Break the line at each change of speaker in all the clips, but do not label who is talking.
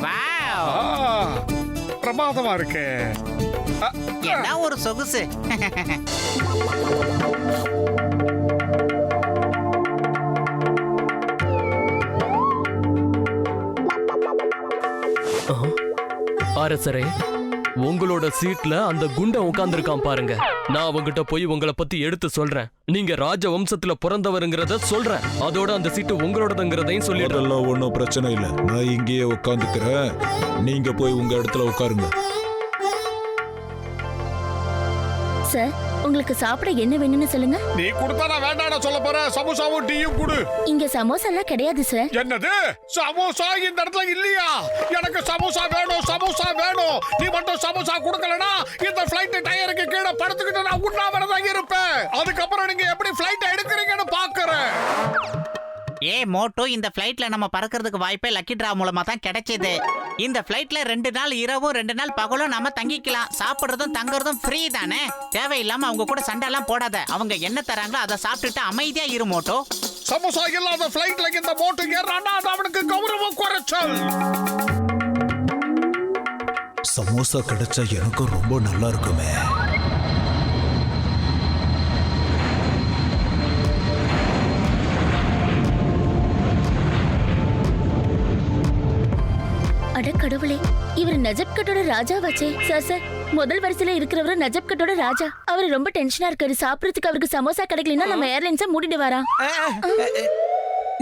Wow,
பிரமாதமா இருக்கு.
என்ன ஒரு சொகுசு.
அரசரே, உங்களோட சீட்ல அந்த குண்ட உட்கார்ந்திருக்கான் பாருங்க. நான் அவங்கிட்ட போய் உங்களை பத்தி எடுத்து சொல்றேன். நீங்க ராஜ வம்சத்துல பிறந்தவருங்கிறத சொல்றேன். அதோட அந்த சீட்டு உங்களோடதுங்கிறதையும் சொல்லிடுறேன்.
அதெல்லாம் ஒன்றும் பிரச்சனை இல்லை. நான் இங்கேயே உட்காந்துக்கிறேன். நீங்க போய் உங்க இடத்துல உட்காருங்க.
சார், உங்களுக்கு சாப்பிட என்ன வேணும்னு சொல்லுங்க.
நீ கொடுத்தா நான் வேண்டாம் சொல்ல போற. சமோசாவும் டீயும் கொடு.
இங்க சமோசா எல்லாம் கிடையாது சார்.
என்னது சமோசா இந்த இடத்துல இல்லையா? எனக்கு சமோசா வேணும், சமோசா வேணும். நீ மட்டும் சமோசா கொடுக்கலனா இந்த ஃளைட் டயருக்கு கீழே படுத்துக்கிட்டு நான் உண்ணாவிரதம் இருப்பேன். அதுக்கப்புறம் நீங்க எப்படி ஃளைட் எடுக்கிறீங்கன்னு பாக்குறேன்.
ஏ மோட்டோ, இந்த ஃப்ளைட்ல நம்ம பறக்கிறதுக்கு வாய்ப்பே லக்கி டிரா மூலமா தான் கிடைச்சது. இந்த ஃப்ளைட்ல 2 நாள் இரவும் 2 நாள் பகலும் நாம தங்கிக்கலாம். சாப்பிடுறதும் தங்குறதும் ஃப்ரீ தானே. தேவையில்லாம அவங்க கூட சண்டை எல்லாம் போடாத. அவங்க என்ன தராங்களோ அதை சாப்பிட்டுட்டு அமைதியா இரு மோட்டோ.
சமோசா இல்லாத ஃளைட்ல இந்த மோட்டோ ஏறானா அது அவனுக்கு கௌரவம் குறைச்சல்.
சமோசா கிடைச்சா எனக்கும் ரொம்ப நல்லா இருக்குமே.
அட கடவுளே, இவர் நஜப்கட்டோட ராஜாவாச்சே. சார் சார், முதல் வரிசையில இருக்கிறவரு நஜப்கட்டோட ராஜா. அவரு ரொம்ப டென்ஷனா இருக்காரு. சாப்பிடறதுக்கு அவருக்கு சமோசா கிடைக்கலன்னா நம்ம ஏர்லைன்ஸை மூடிடுவாராம்.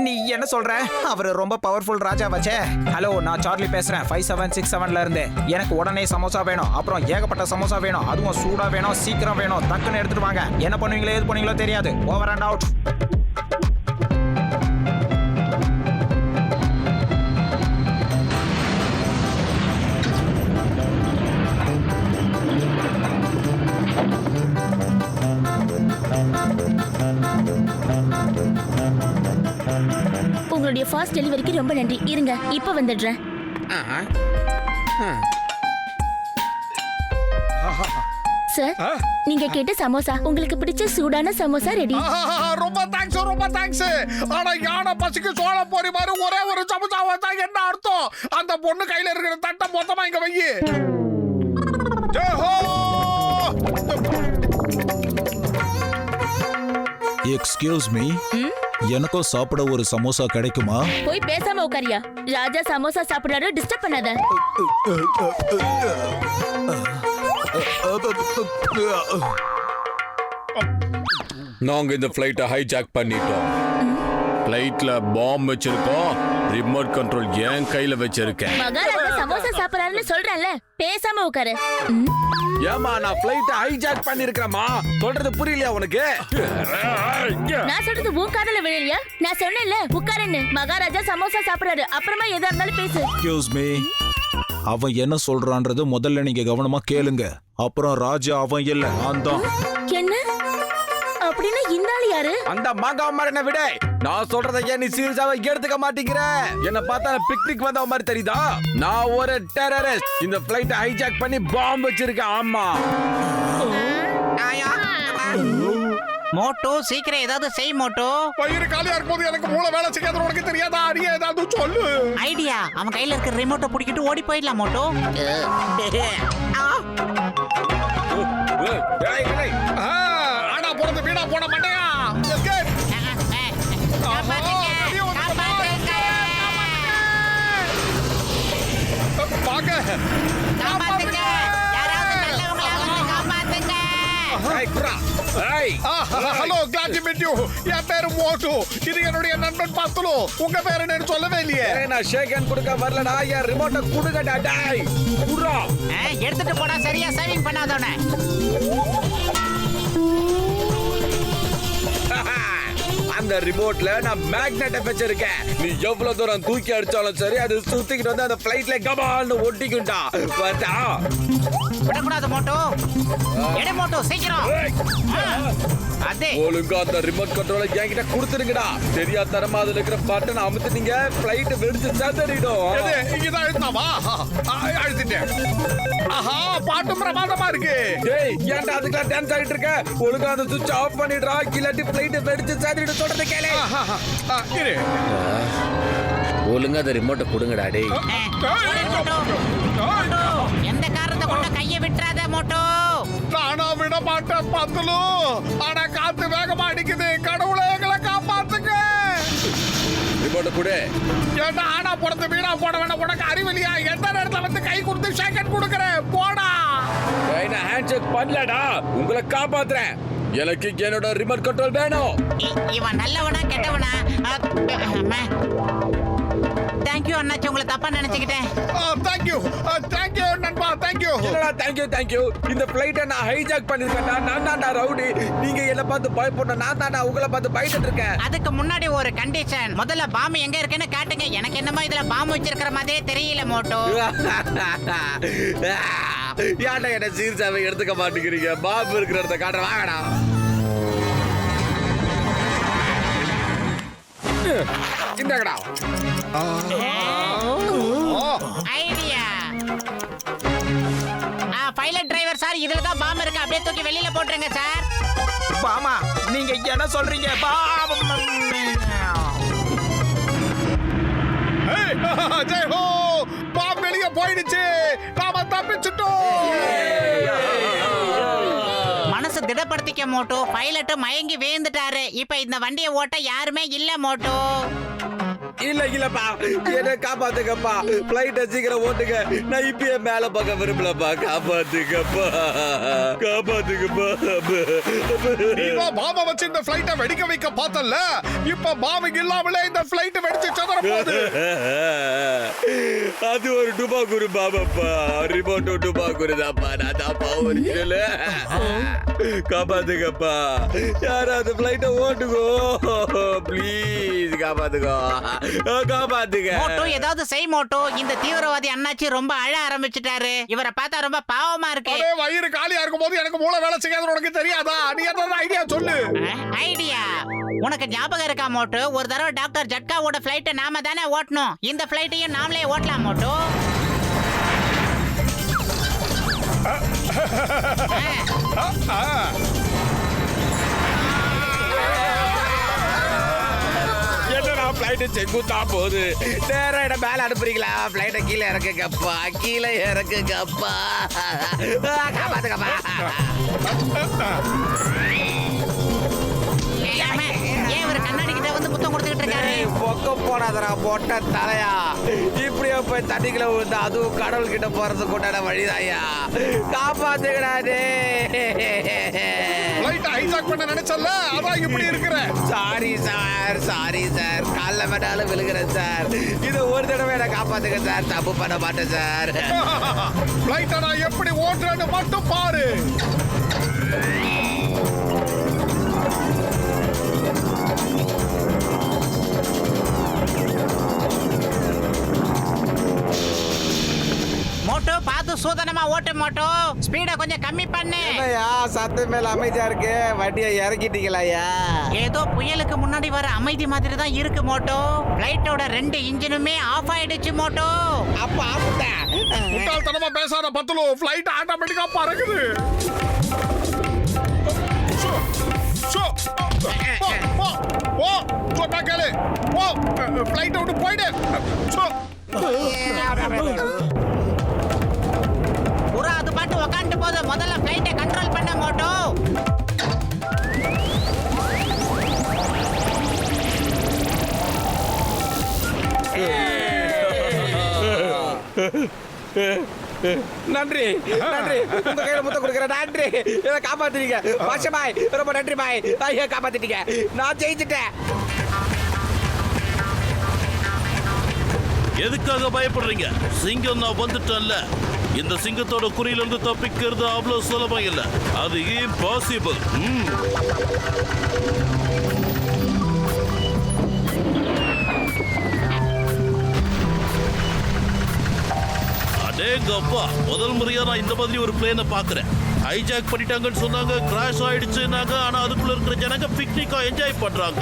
நீ என்ன சொல்ற? அவரு ரொம்ப பவர்ஃபுல் ராஜா வச்சே. ஹலோ, நான் சார்லி பேசுறேன் 5767ல இருந்து. எனக்கு உடனே சமோசா வேணும். அப்புறம் ஏகப்பட்ட சமோசா வேணும். அதுவும் சூடா வேணும், சீக்கிரம் வேணும். டக்குன்னு எடுத்துட்டு வாங்க. என்ன பண்ணுவீங்களோ ஏது பண்ணுவீங்களோ தெரியாது. Over and out.
உங்களுடைய ஃபாஸ்ட் டெலிவரிக்கு ரொம்ப நன்றி. இருங்க, இப்ப வந்துடுறேன். சார், நீங்க கேட்ட சமோசா, உங்களுக்கு பிடிச்ச சூடான சமோசா ரெடி.
ரொம்ப தேங்க்ஸ், ரொம்ப தேங்க்ஸ். ஆனா யானை பசிக்கு சோள போரி மாதிரி ஒரே ஒரு சமோசா வந்தா என்ன அர்த்தம்? அந்த பொண்ணு கையில இருக்கிற தட்டை மொத்தமா இங்க வை.
எக்ஸ்கியூஸ் மீ, எனக்கும் சாப்பிட ஒரு சமோசா கிடைக்குமா?
போய் பேசாம உட்காரியா. ராஜா சமோசா சாப்பிடுறாரு, டிஸ்டர்ப் பண்ணாத.
நாங்க இந்த ஃப்ளைட்டை ஹைஜாக் பண்ணிட்டோம். ஃப்ளைட்ல பாம்பு வச்சிருக்கோம். ரிமோட் கண்ட்ரோல் என் கையில வச்சிருக்கேன்.
மகாராஜா சமோசா சாப்பிடுறாருன்னு சொல்றேன்ல, பேசாம உட்காரு.
ஏமா, நான் ஃப்ளைட்டை ஹைஜாக் பண்ணிருக்கேன்மா. சொல்றது புரியலையா உனக்கு?
நான் சொல்றது உன் காதுல விழலையா? நான் சொன்னேன்ல உட்காருன்னு. மகாராஜா சமோசா சாப்பிடுறாரு, அப்புறமா எதா இருந்தாலும் பேசு.
எக்ஸ்கியூஸ் மீ, அவன் என்ன சொல்றான்றது முதல்ல நீங்க கவனமா கேளுங்க. அப்புறம் ராஜா அவன் இல்ல, நான் தான்.
என்ன அப்படின்னா இந்த ஆளு யாரு?
அந்த மகாமரனை விட நான் சொல்றதை ஏன் நீ சீரியஸாவே எடுத்துக்க மாட்டேங்கிற? என்ன பார்த்தா பிக்னிக் வந்த மாதிரி தெரியுதா? நான் ஒரு டெரரிஸ்ட். இந்த ஃப்ளைட்டை ஹைஜாக் பண்ணி பாம்பு வச்சிருக்கேன். ஆமா
மோட்டோ, சீக்கிரம் ஏதாவது செய் மோட்டோ.
வயிறு காலியா இருக்கும்போது எனக்கு மூளை வேலை செய்யாத உனக்கு தெரியாதா? அடியே ஏதாவது சொல்லு.
ஐடியா, அவன் கையில இருக்கிற ரிமோட்டை பிடிக்கிட்டு ஓடி போயிடலாம் மோட்டோ.
ஆனா போறது வீணா போன மாட்டேயா. Hello, glad to meet you. என் பேரு மோட்டு. இது என்னுடைய நண்பன் பத்துலு. உங்க பேரு என்ன சொல்லவே இல்லையே.
நான் ஷேக் ஹேண்ட் கொடுக்க வரலடா. என் ரிமோட்டை குடுங்கடா. டேய் குடுறா.
எடுத்துட்டு போடா. சரியா சேவிங் பண்ணாதவனே.
அந்த ரிமோட்ல நான் மேக்னெட்டை வச்சிருக்கேன். நீ எவ்வளவு தூரம் தூக்கி அடிச்சாலும் சரி, அது சுத்திக்கிட்டு வந்து அந்த ஃப்ளைட்ல கபால்னு ஒட்டிக்குண்டா. பார்த்தா
விடக்கூடாது மோட்டோ. எடு மோட்டோ, சீக்கிரம். அதே
ஒழுங்கா அந்த ரிமோட் கண்ட்ரோலை என்கிட்ட கொடுத்துருங்கடா. தெரியாதனமா அதுல இருக்கிற பட்டன் அமுத்துனீங்க, ஃப்ளைட் வெடிச்சு சதறிடும்.
இங்கதான் எழுத்தாவா? அழுத்திட்டேன். ஆஹா, பாட்டு பிரமாதமா இருக்கு.
டேய், ஏன்டா அதுக்கெல்லாம் டான்ஸ் ஆகிட்டு இருக்க? ஒழுங்கா அந்த சுவிட்ச் ஆஃப் பண்ணிடுறா. இல்லாட்டி ஃப்ளைட் வெடிச்சு சதறிடும். சொல்றது கேளு.
இரு.
ஒழுங்கா அந்த ரிமோட்டை கொடுங்கடா டேய்.
மோட்டோ, எந்த காரணத்தை கொண்டு கையை விட்டுறாத மோட்டோ.
நானா விட மாட்டேன் பத்துலு. ஆனா காத்து வேகமா அடிக்குது. கடவுளே எங்களை காப்பாத்துங்க.
ரிமோட்டை கொடு.
ஏன்னா ஆனா போறது வீணா போட வேணாம். உனக்கு அறிவில்லையா? எந்த நேரத்துல வந்து கை கொடுத்து செகண்ட் கொடுக்கறேன். போடா.
டேய் நான் ஹேண்ட் ஷேக் பண்ணலடா. உங்களை காப்பாத்துறேன். எனக்கு என்னோட ரிமோட் கண்ட்ரோல் வேணும்.
இவன் நல்லவனா கெட்டவனா? தேங்க்யூ அண்ணாச்சி, உங்களை தப்பா நினைச்சுக்கிட்டேன்.
தேங்க்யூ தேங்க்யூ நண்பா தேங்க்யூ.
என்னடா தேங்க்யூ. இந்த ஃளைட்டை நான் ஹைஜாக் பண்ணிருக்கேன்டா. நான் தான்டா ரவுடி. நீங்க என்ன பார்த்து பயப்படணும். நான் தான்டா உங்களை பார்த்து பயந்துட்டு இருக்கேன்.
அதுக்கு முன்னாடி ஒரு கண்டிஷன். முதல்ல பாம்பு எங்க இருக்குன்னு காட்டுங்க. எனக்கு என்னமோ இதுல பாம்பு வச்சிருக்கிற மாதிரியே தெரியல மோட்டோ.
ஏன்டா என்ன சீரியஸாவே எடுத்துக்க மாட்டேங்கிறீங்க? பாம்பு இருக்கிற இடத்த காட்டுற வாங்கடா. இந்தங்கடா
ஐடியா. பைலட் டிரைவர் சார், இதுல தான் பாம்பு இருக்கு. அப்படியே தூக்கி வெளியில போட்டுருங்க சார்.
பாமா நீங்க என்ன சொல்றீங்க?
ஜெய் ஹோ. பாம்பு வெளியே போயிடுச்சு. நாம தப்பிச்சிட்டோம்.
மனசு திடப்படுத்திக்க மோட்டோ. பைலட் மயங்கி வேந்துட்டாரு. இப்ப இந்த வண்டியை ஓட்ட யாருமே இல்ல மோட்டோ.
இல்லப்பா, என்ன காப்பாத்துங்கப்பா. பிளைட்ட சீக்கிரம் ஓட்டுங்க. நான் இப்பயே மேல பார்க்க விரும்பலப்பா. காப்பாத்துங்கப்பா.
நீதான் பாம்பை வச்சு இந்த ஃளைட்டை வெடிக்க வைக்க பார்த்தல்ல. இப்ப பாம்பு இல்லாமலே இந்த ஃளைட் வெடிச்சு சதற போகுது.
அது ஒரு டுபாக்குரு பாபாப்பா. ரிமோட் டுபாக்குரு தான்ப்பா. நான் தான்ப்பா ஒரிஜினல். காப்பாத்துங்கப்பா. யாராவது ஃளைட்டை ஓட்டுங்கோ ப்ளீஸ். காப்பாத்துக்கோ.
மோட்டோ, ஏதாவது செய் மோட்டோ. இந்த தீவிரவாதி அண்ணாச்சி ரொம்ப அழ ஆரம்பிச்சிட்டாரு. இவரை பார்த்தா ரொம்ப பாவமா இருக்கு.
ஒரே வயிறு காலியா இருக்கும் போது எனக்கு மூளை வேலை செய்யாத உனக்கு தெரியாதா? நீ ஏதாவது ஐடியா சொல்லு.
ஐடியா? உனக்கு ஞாபகம் இருக்கா மோட்டோ? ஒரு தடவை டாக்டர் ஜட்காவோட ஃளைட்டை நாம தானே ஓட்டணும். இந்த ஃளைட்டையும் நாமளே ஓட்டலாம் மோட்டோ.
என்னடா ஃளைட் செங்குத்தா போகுது. நேரா இடம் மேல அனுப்புறீங்களா? ஃளைட்டை கீழே இறக்குங்கப்பா. கீழே இறக்குங்கப்பா. காப்பாத்துங்கப்பா.
ஏன் இவர் கண்ணாடி கிட்ட வந்து முத்தம் கொடுத்துக்கிட்டு இருக்காரு?
பொக்கம் போடாதடா பொட்ட தலையா. இப்படியே போய் தண்ணிக்குள்ள விழுந்து அதுவும் கடவுள் கிட்ட போறதுக்கு உண்டான வழிதாயா. காப்பாத்துக்கடா
ஃளைட்டை ஹைஜாக் பண்ண நினைச்சல்ல, அதான் இப்படி இருக்கிற.
Sorry sir. காலைல வேணாலும் விழுகிறேன் சார். இது ஒரு தடவை என்ன காப்பாத்துங்க சார். தப்பு பண்ண மாட்டேன் சார்.
ஃளைட்டை நான் எப்படி ஓட்டுறேன்னு மட்டும் பாரு.
மோட்டோ, பார்த்து சூதனமா ஓட்டு மோட்டோ. ஸ்பீட கொஞ்சம் கம்மி பண்ணு.
சத்தம் மேல அமைதியா இருக்கு. வண்டியை இறக்கிட்டீங்களா?
ஏதோ புயலுக்கு முன்னாடி வர அமைதி மாதிரி தான் இருக்கு மோட்டோ. ஃளைட்டோட 2 இன்ஜினுமே ஆஃப் ஆயிடுச்சு மோட்டோ.
அப்ப ஆப்புட்டேன்.
முட்டாள்தனமா பேசாத பத்துலு. ஃளைட் ஆட்டோமேட்டிக்கா பறக்குது. சொன்னா கேளு. ஃளைட்டை விட்டு போயிடு.
புறா அது பாட்டு உக்காந்து போது. முதல்ல ஃளைட்டை கண்ட்ரோல் பண்ண மோட்டோ.
நன்றி. உங்க கையில முத்தம் கொடுக்குறேன். நன்றி. இதை காப்பாத்திட்டீங்க. பாஷா பாய், ரொம்ப நன்றி பாய். ஐயா காப்பாத்திட்டீங்க. நான் ஜெயிச்சிட்டேன்.
எதுக்காக பயப்படுறீங்க? சிங்கம் நான் வந்துட்டேன்ல. இந்த சிங்கத்தோட குறியிலிருந்து தப்பிக்கிறது அவ்வளவு சுலபம் இல்ல. அது இம்பாசிபிள். அடேங்கப்பா, முதல் முறையா நான் இந்த மாதிரி ஒரு பிளேனை பாக்குறேன். ஹைஜாக் பண்ணிட்டாங்கன்னு சொன்னாங்க, கிராஷ் ஆயிடுச்சுன்னாங்க. ஆனா அதுக்குள்ள இருக்கிற ஜனங்க பிக்னிக்கா என்ஜாய் பண்றாங்க.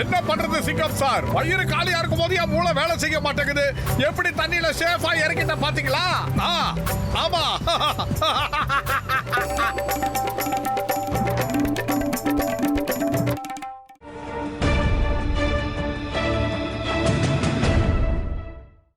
என்ன பண்றது சிங்கம் சார்? வயிறு காலியா இருக்கும் போது என் மூளை வேலை செய்ய மாட்டேங்குது. எப்படி தண்ணியில சேஃபா இறக்கிட்ட பாத்தீங்களா? ஆமா.